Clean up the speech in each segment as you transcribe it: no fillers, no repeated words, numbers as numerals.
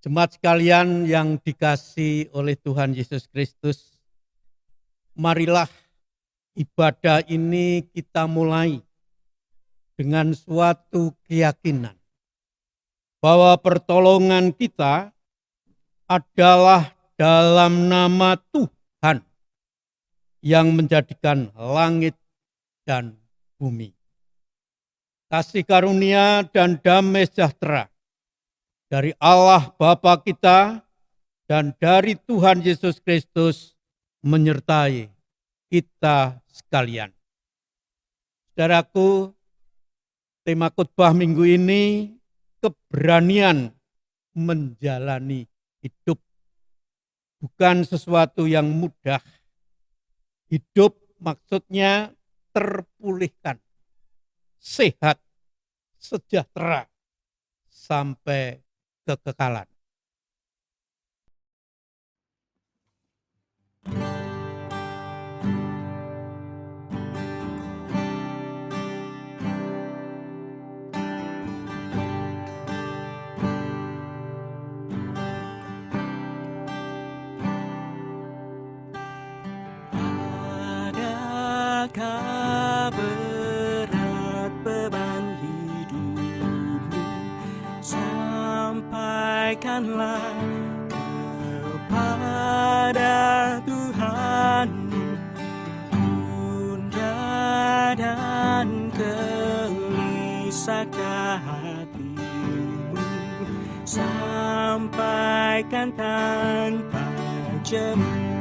Jemaat sekalian yang dikasihi oleh Tuhan Yesus Kristus, marilah ibadah ini kita mulai dengan suatu keyakinan bahwa pertolongan kita adalah dalam nama Tuhan yang menjadikan langit dan bumi. Kasih karunia dan damai sejahtera dari Allah Bapa kita dan dari Tuhan Yesus Kristus menyertai kita sekalian. Saudaraku, tema khotbah minggu ini keberanian menjalani hidup. Bukan sesuatu yang mudah. Hidup maksudnya terpulihkan, sehat, sejahtera, sampai kekekalan. Adakah berat beban hidupmu? Sampaikanlah kepada Tuhanmu. Gundah dan gelisahkah hatimu? Sampaikan tanpa jemu.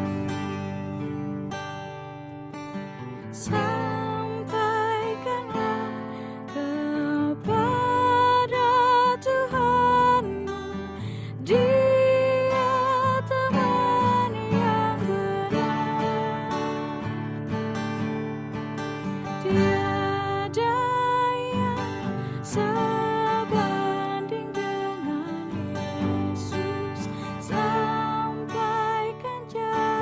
Sampaikanlah kepada Tuhanmu, Dia teman yang benar. Tiada yang sebanding dengan Yesus. Sampaikan janji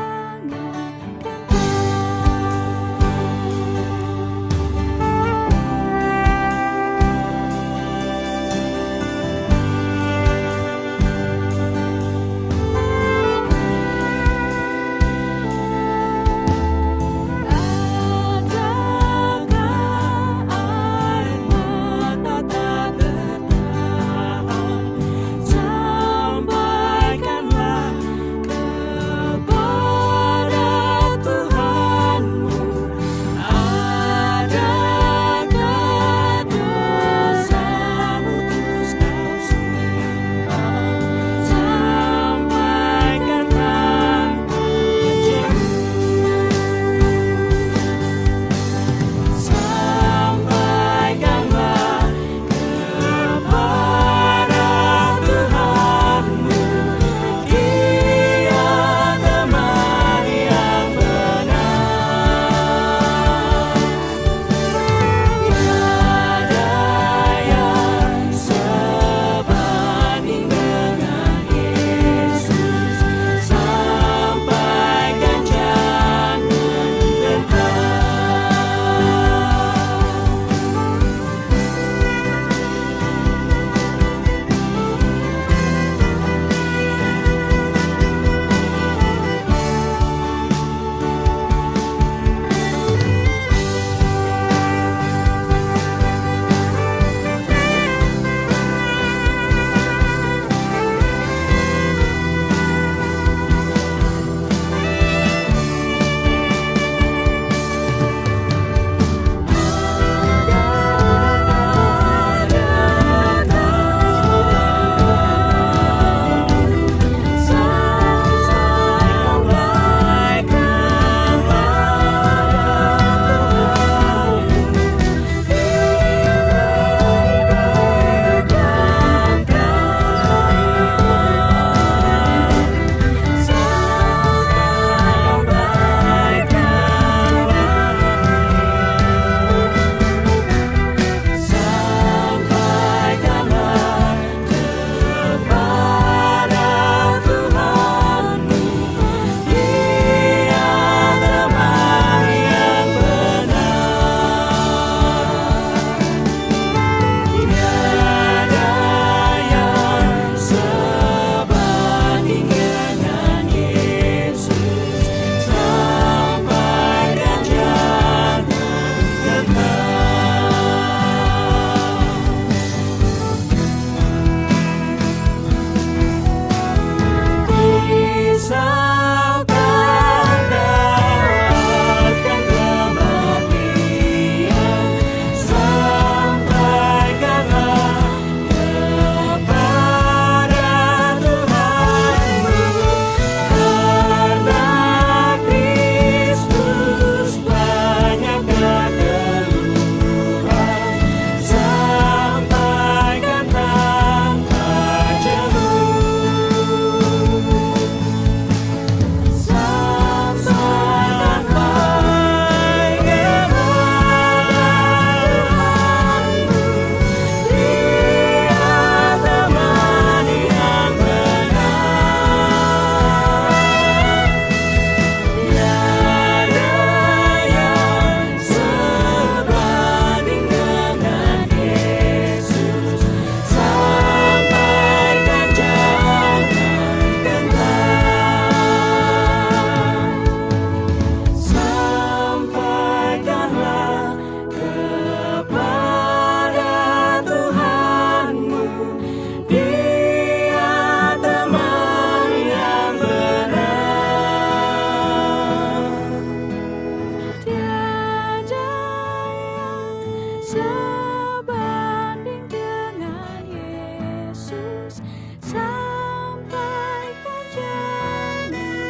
sebanding dengan Yesus, sampaikan janji-Mu.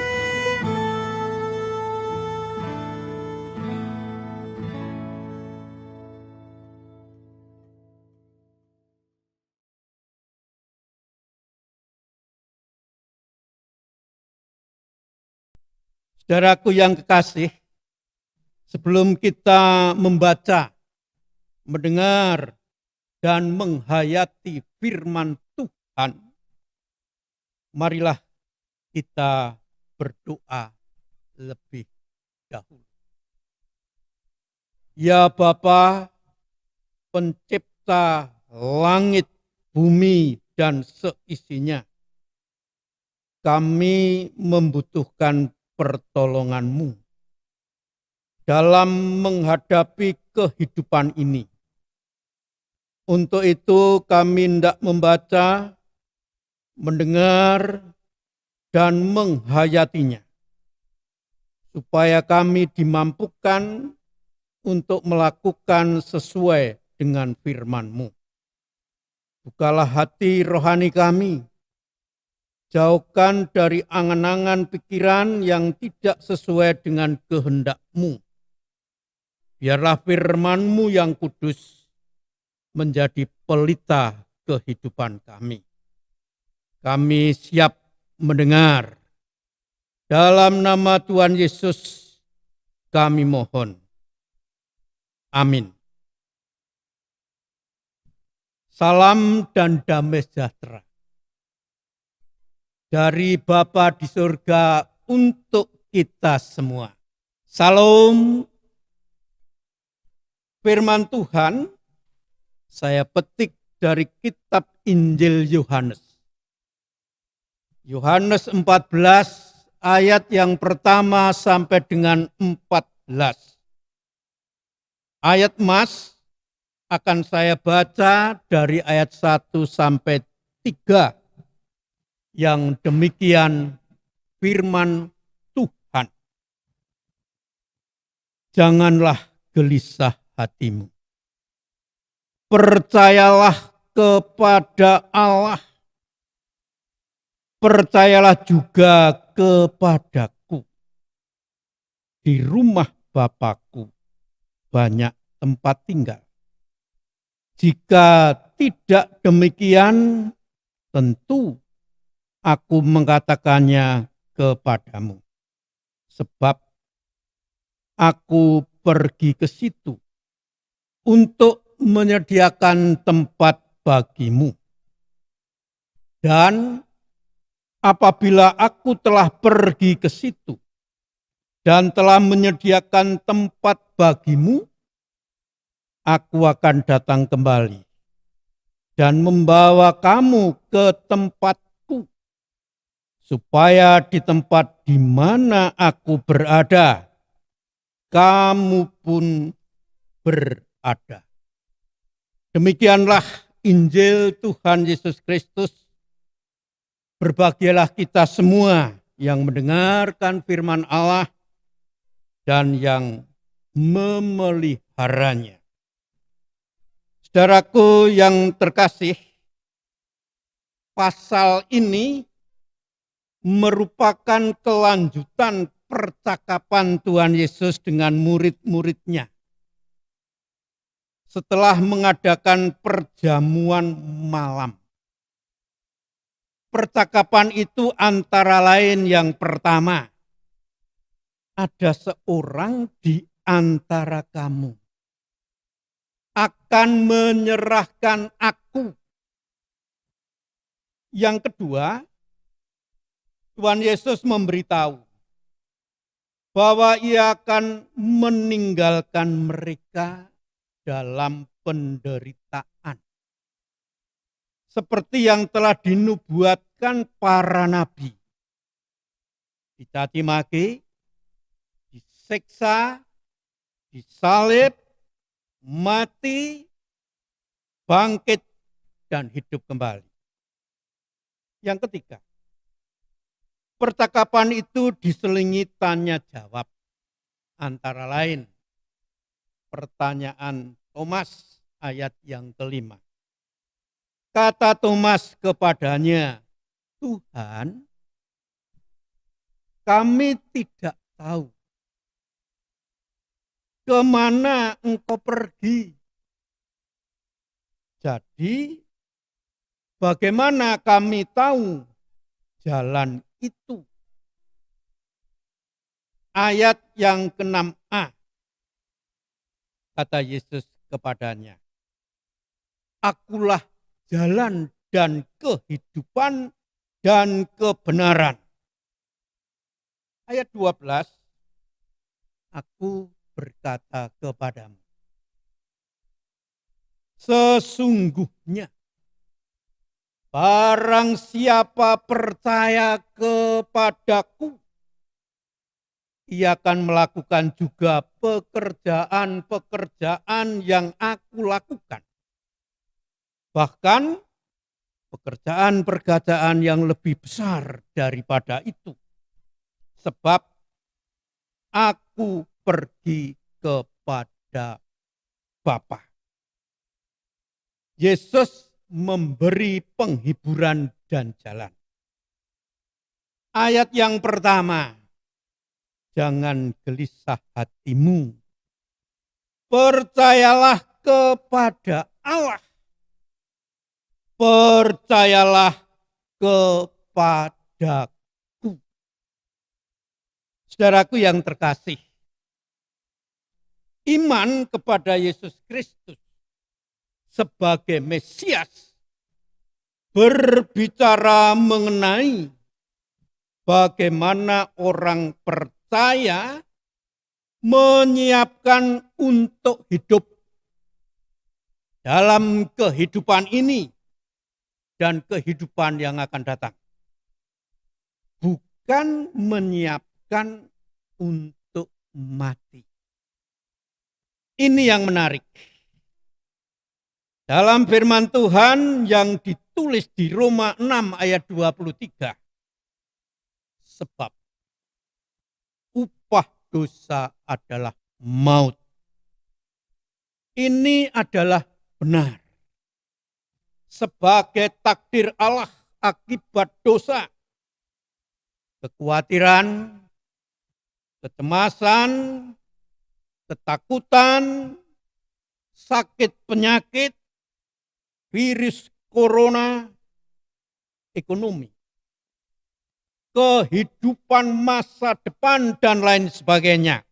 Saudaraku yang kekasih, sebelum kita membaca, mendengar, dan menghayati firman Tuhan, marilah kita berdoa lebih dahulu. Ya Bapa, pencipta langit, bumi, dan seisinya, kami membutuhkan pertolongan-Mu dalam menghadapi kehidupan ini. Untuk itu kami hendak membaca, mendengar, dan menghayatinya, supaya kami dimampukan untuk melakukan sesuai dengan firman-Mu. Bukalah hati rohani kami, jauhkan dari angan-angan pikiran yang tidak sesuai dengan kehendak-Mu. Biarlah firman-Mu yang kudus menjadi pelita kehidupan kami. Kami siap mendengar. Dalam nama Tuhan Yesus kami mohon. Amin. Salam dan damai sejahtera dari Bapa di surga untuk kita semua. Salam. Firman Tuhan saya petik dari kitab Injil Yohanes. Yohanes 14 ayat yang pertama sampai dengan 14. Ayat mas akan saya baca dari ayat 1 sampai 3. Yang demikian firman Tuhan. Janganlah gelisah hatimu. Percayalah kepada Allah. Percayalah juga kepadaku. Di rumah Bapakku banyak tempat tinggal. Jika tidak demikian, tentu aku mengatakannya kepadamu. Sebab aku pergi ke situ untuk menyediakan tempat bagimu. Dan apabila aku telah pergi ke situ dan telah menyediakan tempat bagimu, aku akan datang kembali dan membawa kamu ke tempatku, supaya di tempat di mana aku berada, kamu pun berada. Demikianlah Injil Tuhan Yesus Kristus. Berbahagialah kita semua yang mendengarkan firman Allah dan yang memeliharanya. Saudaraku yang terkasih, pasal ini merupakan kelanjutan percakapan Tuhan Yesus dengan murid-muridnya. Setelah mengadakan perjamuan malam. Percakapan itu antara lain yang pertama, ada seorang di antara kamu akan menyerahkan aku. Yang kedua, Tuhan Yesus memberitahu bahwa ia akan meninggalkan mereka dalam penderitaan. Seperti yang telah dinubuatkan para nabi. Dicaci maki, disiksa, disalib, mati, bangkit, dan hidup kembali. Yang ketiga, percakapan itu diselingi tanya jawab. Antara lain, pertanyaan Thomas ayat yang kelima. Kata Thomas kepadanya, Tuhan, kami tidak tahu kemana engkau pergi. Jadi bagaimana kami tahu jalan itu? Ayat yang ke-6a. Kata Yesus kepadanya, Akulah jalan dan kehidupan dan kebenaran. Ayat 12, Aku berkata kepadamu, sesungguhnya barang siapa percaya kepadaku, ia akan melakukan juga pekerjaan-pekerjaan yang aku lakukan. Bahkan pekerjaan-pekerjaan yang lebih besar daripada itu. Sebab aku pergi kepada Bapa. Yesus memberi penghiburan dan jalan. Ayat yang pertama, jangan gelisah hatimu. Percayalah kepada Allah. Percayalah kepadaku. Saudaraku yang terkasih, iman kepada Yesus Kristus sebagai Mesias berbicara mengenai bagaimana orang percaya menyiapkan untuk hidup dalam kehidupan ini dan kehidupan yang akan datang. Bukan menyiapkan untuk mati. Ini yang menarik. Dalam firman Tuhan yang ditulis di Roma 6 ayat 23. Sebab upah dosa adalah maut. Ini adalah benar. Sebagai takdir Allah akibat dosa, kekhawatiran, kecemasan, ketakutan, sakit penyakit, virus corona, ekonomi, kehidupan masa depan, dan lain sebagainya.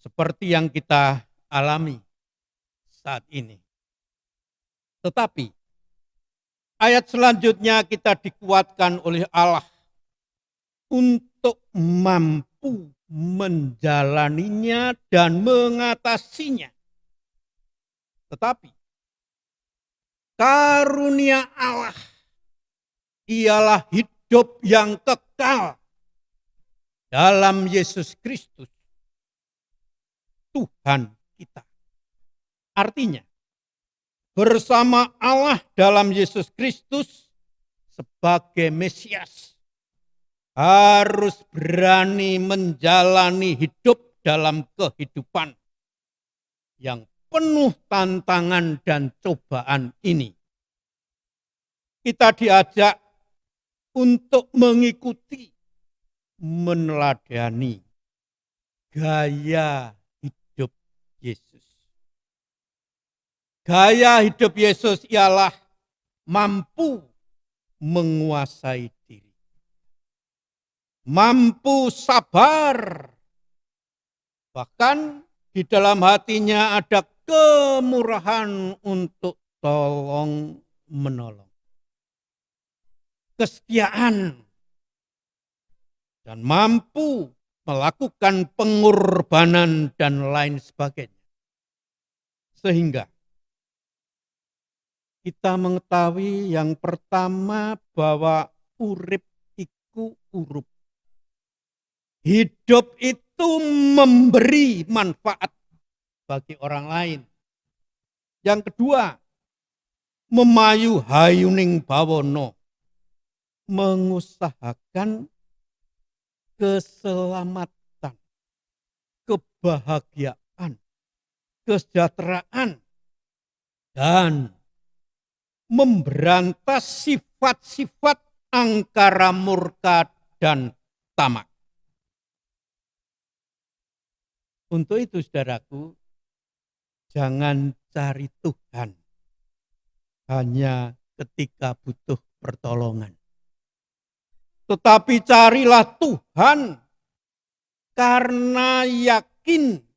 Seperti yang kita alami saat ini. Tetapi ayat selanjutnya kita dikuatkan oleh Allah untuk mampu menjalaninya dan mengatasinya. Tetapi karunia Allah ialah hidup yang kekal dalam Yesus Kristus, Tuhan kita. Artinya, bersama Allah dalam Yesus Kristus sebagai Mesias harus berani menjalani hidup dalam kehidupan yang penuh tantangan dan cobaan ini. Kita diajak untuk mengikuti, meneladani gaya hidup Yesus. Gaya hidup Yesus ialah mampu menguasai diri. Mampu sabar. Bahkan di dalam hatinya ada kemurahan untuk tolong menolong. Kesetiaan. Dan mampu melakukan pengorbanan dan lain sebagainya. Sehingga kita mengetahui yang pertama bahwa urip iku urup. Hidup itu memberi manfaat bagi orang lain. Yang kedua, memayu hayuning bawono. Mengusahakan keselamatan, kebahagiaan kesejahteraan, dan memberantas sifat-sifat angkara murka dan tamak. Untuk itu saudaraku, jangan cari Tuhan hanya ketika butuh pertolongan. Tetapi carilah Tuhan karena yakin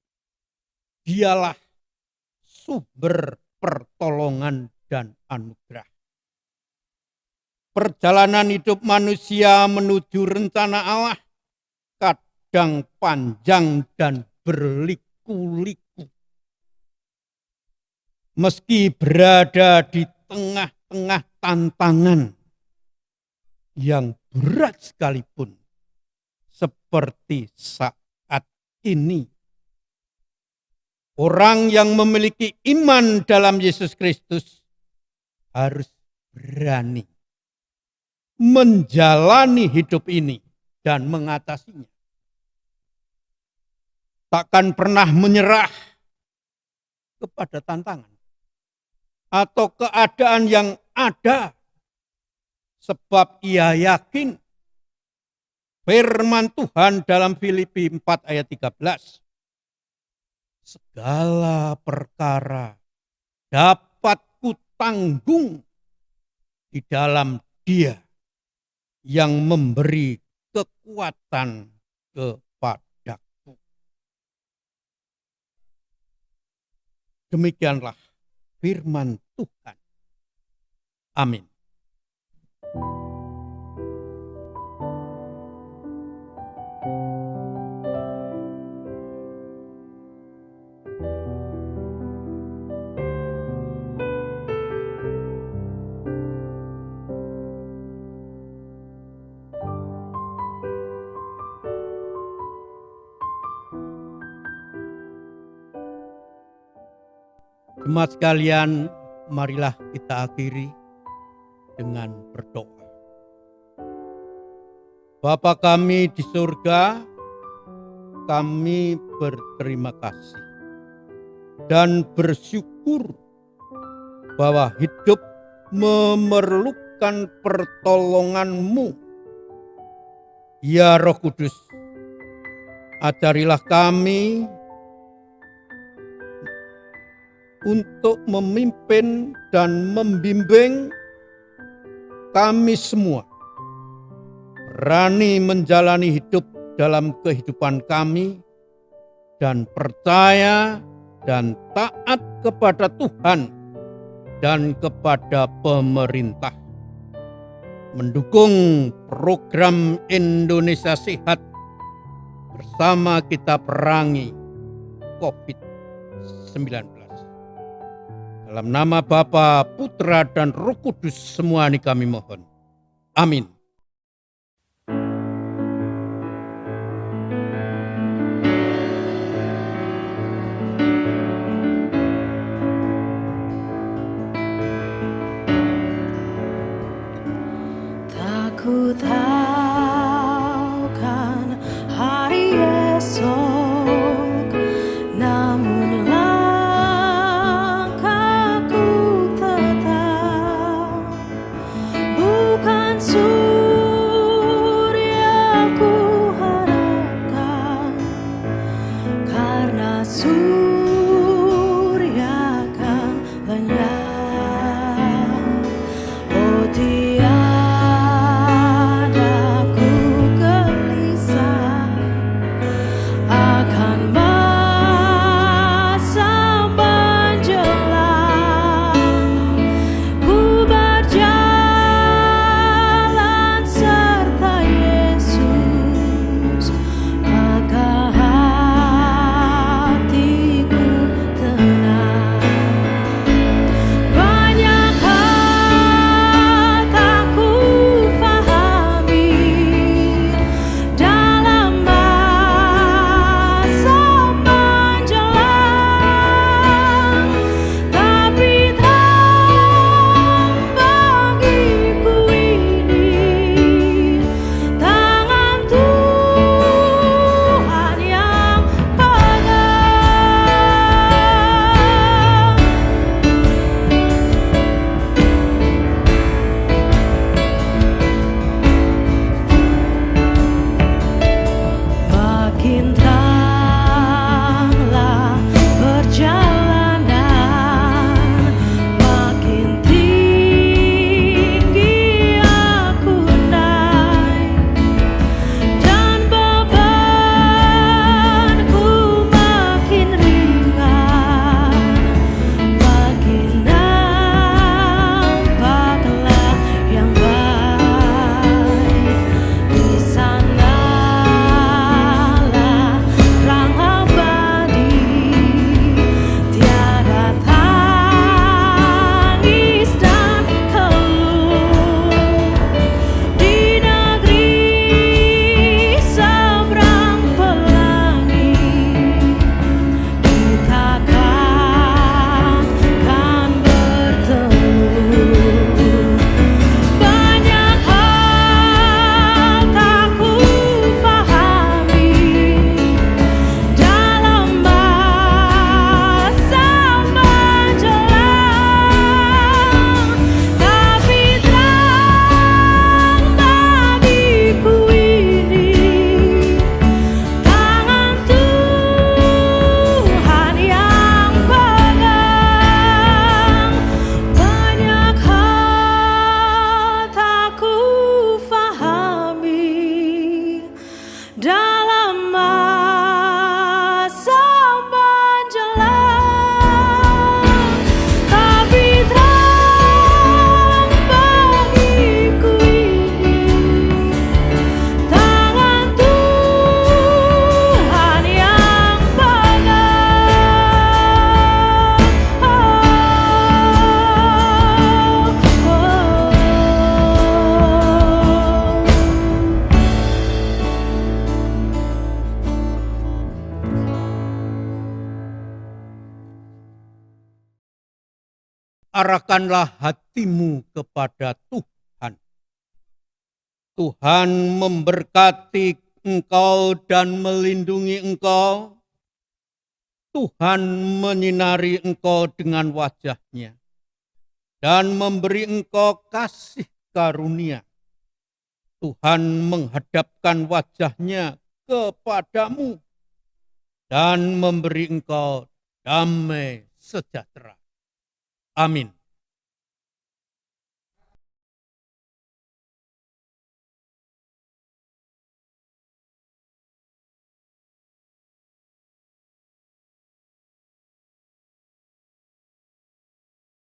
Dialah sumber pertolongan dan anugerah. Perjalanan hidup manusia menuju rencana Allah kadang panjang dan berliku-liku. Meski berada di tengah-tengah tantangan yang berat sekalipun, seperti saat ini. Orang yang memiliki iman dalam Yesus Kristus harus berani menjalani hidup ini dan mengatasinya. Takkan pernah menyerah kepada tantangan atau keadaan yang ada, sebab ia yakin firman Tuhan dalam Filipi 4 ayat 13. Segala perkara dapat kutanggung di dalam Dia yang memberi kekuatan kepadaku. Demikianlah firman Tuhan. Amin. Jemaat sekalian, marilah kita akhiri dengan berdoa. Bapa kami di surga, kami berterima kasih dan bersyukur bahwa hidup memerlukan pertolongan-Mu. Ya Roh Kudus, ajarilah kami untuk memimpin dan membimbing kami semua berani menjalani hidup dalam kehidupan kami dan percaya dan taat kepada Tuhan dan kepada pemerintah. Mendukung program Indonesia Sehat bersama kita perangi COVID-19. Dalam nama Bapa, Putra, dan Roh Kudus semua ini kami mohon. Amin. Tak ku tahu kan hari esok, namun langkahku tetap bukan arahkanlah hatimu kepada Tuhan. Tuhan memberkati engkau dan melindungi engkau. Tuhan menyinari engkau dengan wajah-Nya dan memberi engkau kasih karunia. Tuhan menghadapkan wajah-Nya kepadamu dan memberi engkau damai sejahtera. Amin.